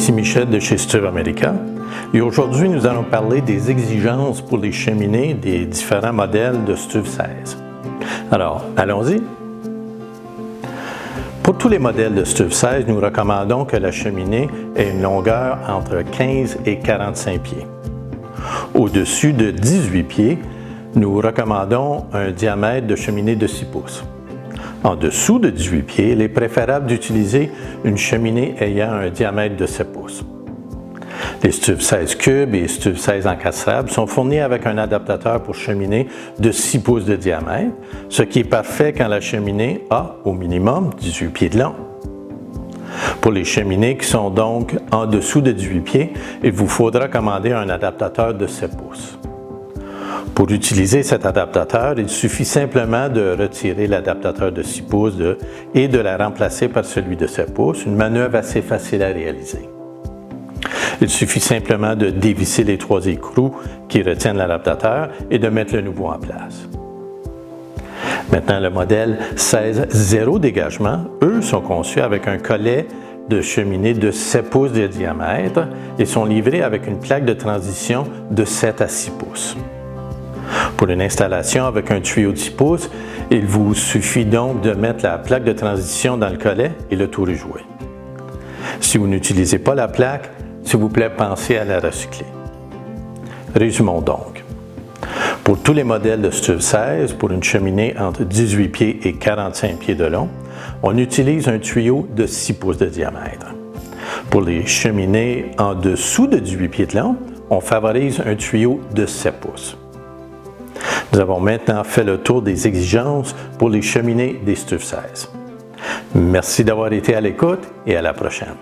Ici Michel de chez Stuv America et aujourd'hui nous allons parler des exigences pour les cheminées des différents modèles de Stuv 16. Alors, allons-y. Pour tous les modèles de Stuv 16, nous recommandons que la cheminée ait une longueur entre 15 et 45 pieds. Au-dessus de 18 pieds, nous recommandons un diamètre de cheminée de 6 pouces. En dessous de 18 pieds, il est préférable d'utiliser une cheminée ayant un diamètre de 7 pouces. Les Stuv 16 cubes et Stuv 16 encastrables sont fournis avec un adaptateur pour cheminée de 6 pouces de diamètre, ce qui est parfait quand la cheminée a au minimum 18 pieds de long. Pour les cheminées qui sont donc en dessous de 18 pieds, il vous faudra commander un adaptateur de 7 pouces. Pour utiliser cet adaptateur, il suffit simplement de retirer l'adaptateur de 6 pouces et de la remplacer par celui de 7 pouces, une manœuvre assez facile à réaliser. Il suffit simplement de dévisser les 3 écrous qui retiennent l'adaptateur et de mettre le nouveau en place. Maintenant, le modèle 16 0 dégagement, eux, sont conçus avec un collet de cheminée de 7 pouces de diamètre et sont livrés avec une plaque de transition de 7 à 6 pouces. Pour une installation avec un tuyau de 6 pouces, il vous suffit donc de mettre la plaque de transition dans le collet et le tour est joué. Si vous n'utilisez pas la plaque, s'il vous plaît, pensez à la recycler. Résumons donc. Pour tous les modèles de Stuv 16, pour une cheminée entre 18 pieds et 45 pieds de long, on utilise un tuyau de 6 pouces de diamètre. Pour les cheminées en dessous de 18 pieds de long, on favorise un tuyau de 7 pouces. Nous avons maintenant fait le tour des exigences pour les cheminées des Stuv 16. Merci d'avoir été à l'écoute et à la prochaine.